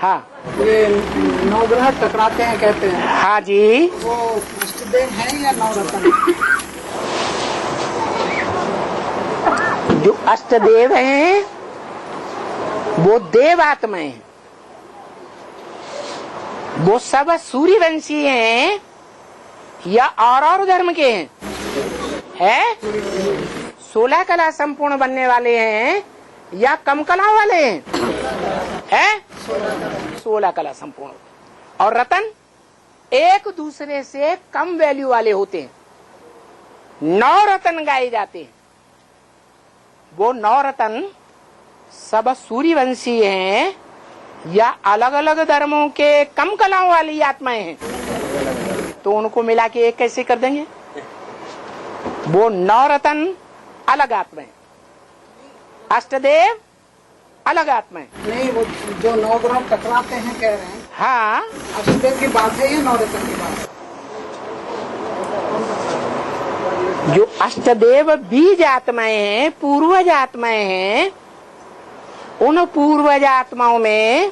हाँ, ये नवग्रह टकराते हैं कहते हैं। हाँ जी। वो इष्टदेव है या नवरत्न? जो अष्टदेव हैं वो देव आत्माएं हैं, वो सब सूर्यवंशी हैं या और धर्म के हैं? है 16 कला संपूर्ण बनने वाले हैं या कम कला वाले हैं? है 16 कला संपूर्ण। और रतन एक दूसरे से कम वैल्यू वाले होते हैं। 9 रतन गाए जाते हैं। वो 9 रतन सब सूर्यवंशी हैं या अलग अलग धर्मों के कम कलाओं वाली आत्माएं हैं? तो उनको मिला के एक कैसे कर देंगे? वो 9 रतन अलग आत्माएं, अष्टदेव अलग आत्माएं। नहीं, वो जो नवग्रह टकराते हैं कह रहे हैं। हाँ, अष्टदेव की बात है या नवरत्न की बात? जो अष्टदेव बीज आत्माएं हैं, पूर्वज आत्माएं हैं, उन पूर्वज आत्माओं में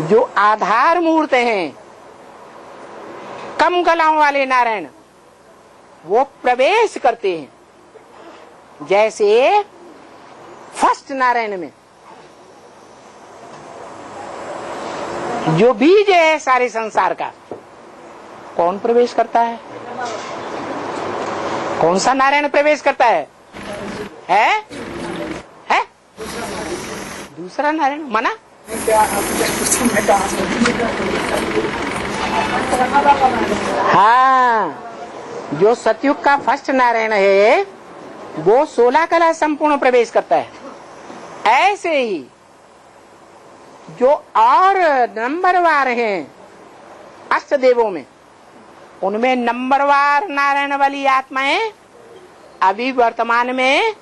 जो आधार मूर्त हैं कम कलाओं वाले नारायण, वो प्रवेश करते हैं। जैसे फर्स्ट नारायण में जो बीज है सारे संसार का, कौन प्रवेश करता है? कौन सा नारायण प्रवेश करता है? है दूसरा नारायण मना? हाँ, जो सतयुग का फर्स्ट नारायण है वो 16 कला संपूर्ण प्रवेश करता है। ऐसे ही जो और नंबरवार हैं अष्टदेवों में, उनमें नंबरवार नारायण वाली आत्माएं अभी वर्तमान में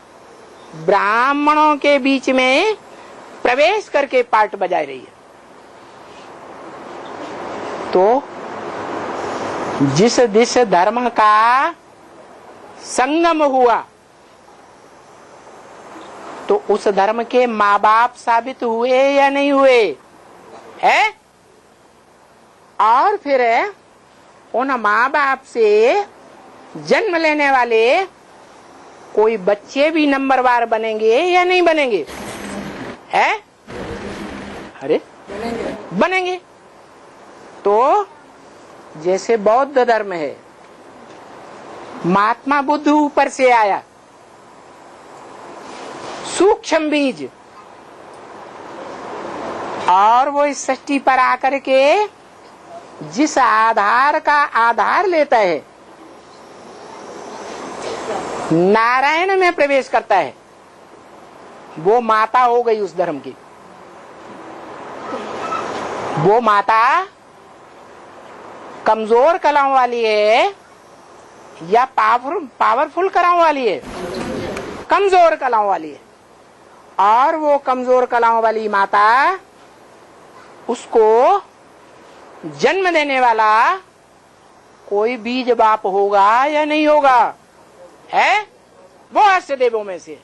ब्राह्मणों के बीच में प्रवेश करके पार्ट बजा रही है। तो जिस धर्म का संगम हुआ तो उस धर्म के माँ बाप साबित हुए या नहीं हुए? है। और फिर उन माँ बाप से जन्म लेने वाले कोई बच्चे भी नंबरवार बनेंगे या नहीं बनेंगे? है। अरे बनेंगे। तो जैसे बौद्ध धर्म है, महात्मा बुद्ध ऊपर से आया, सूक्ष्म बीज, और वो इस सृष्टि पर आकर के जिस आधार का आधार लेता है, नारायण में प्रवेश करता है, वो माता हो गई उस धर्म की। वो माता कमजोर कलाओं वाली है या पावरफुल कलाओं वाली है? कमजोर कलाओं वाली है। और वो कमजोर कलाओं वाली माता, उसको जन्म देने वाला कोई बीज बाप होगा या नहीं होगा? है। वो अष्टदेवों में से।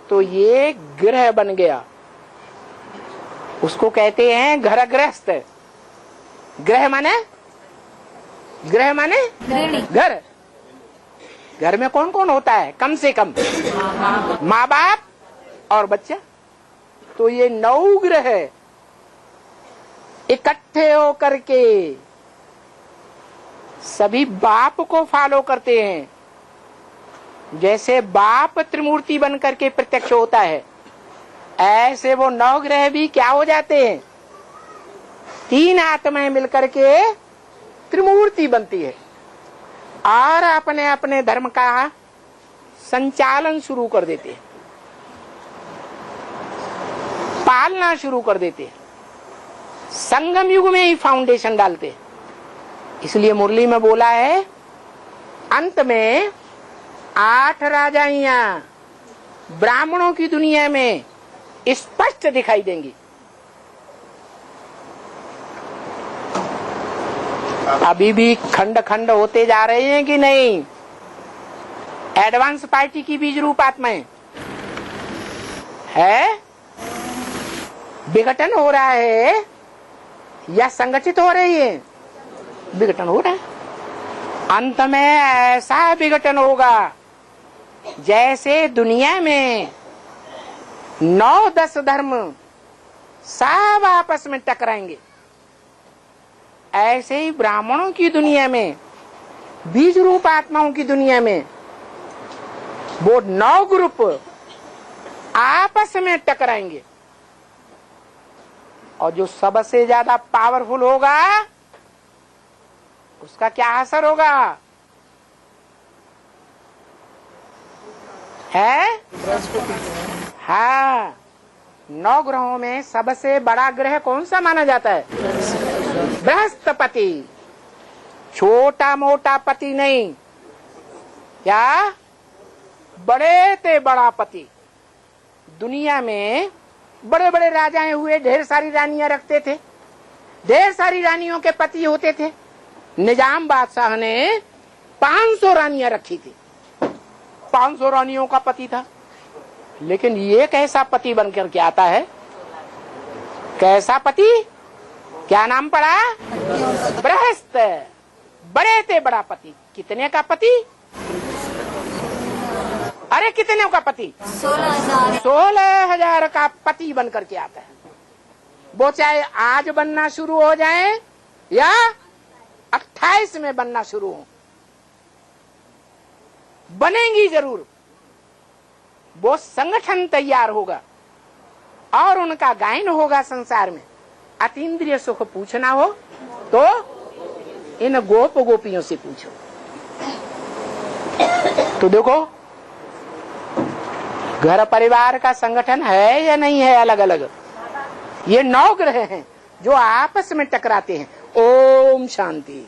तो ये ग्रह बन गया, उसको कहते हैं घर गृहस्थ। ग्रह माने घर। घर में कौन कौन होता है? कम से कम माँ बाप और बच्चा। तो ये 9 ग्रह इकट्ठे होकर के सभी बाप को फॉलो करते हैं। जैसे बाप त्रिमूर्ति बन करके प्रत्यक्ष होता है, ऐसे वो 9 ग्रह भी क्या हो जाते हैं? 3 आत्माएं मिलकर के त्रिमूर्ति बनती है और अपने अपने धर्म का संचालन शुरू कर देते हैं, पालना शुरू कर देते हैं, संगम युग में ही फाउंडेशन डालते हैं। इसलिए मुरली में बोला है, अंत में 8 राजाइयां ब्राह्मणों की दुनिया में स्पष्ट दिखाई देंगी। अभी भी खंड खंड होते जा रहे हैं कि नहीं? एडवांस पार्टी की बीज रूप आत्माएं है। विघटन हो रहा है या संगठित हो रही है? विघटन हो रहा है। अंत में ऐसा विघटन होगा जैसे दुनिया में 9-10 धर्म सब आपस में टकराएंगे, ऐसे ही ब्राह्मणों की दुनिया में, बीज रूप आत्माओं की दुनिया में वो 9 ग्रुप आपस में टकराएंगे। और जो सबसे ज्यादा पावरफुल होगा उसका क्या असर होगा? है? हाँ, 9 ग्रहों में सबसे बड़ा ग्रह कौन सा माना जाता है? बृहस्पति। छोटा मोटा पति नहीं, क्या? बड़े ते बड़ा पति। दुनिया में बड़े बड़े राजाएं हुए, ढेर सारी रानियां रखते थे, ढेर सारी रानियों के पति होते थे। निजाम बादशाह ने 500 रानियां रखी थी, 500 रानियों का पति था। लेकिन ये कैसा पति बनकर के आता है? कैसा पति? क्या नाम पड़ा? बृहस्पति। बड़े ते बड़ा पति। कितने का पति? अरे कितने का पति? 16,000 का पति बनकर के आता है। वो चाहे आज बनना शुरू हो जाए या 28 में बनना शुरू हो, बनेंगी जरूर। वो संगठन तैयार होगा और उनका गायन होगा संसार में। अतीन्द्रिय सुख पूछना हो तो इन गोप गोपियों से पूछो। तो देखो, घर परिवार का संगठन है या नहीं है? अलग अलग ये 9 ग्रह हैं जो आपस में टकराते हैं। ओम शांति।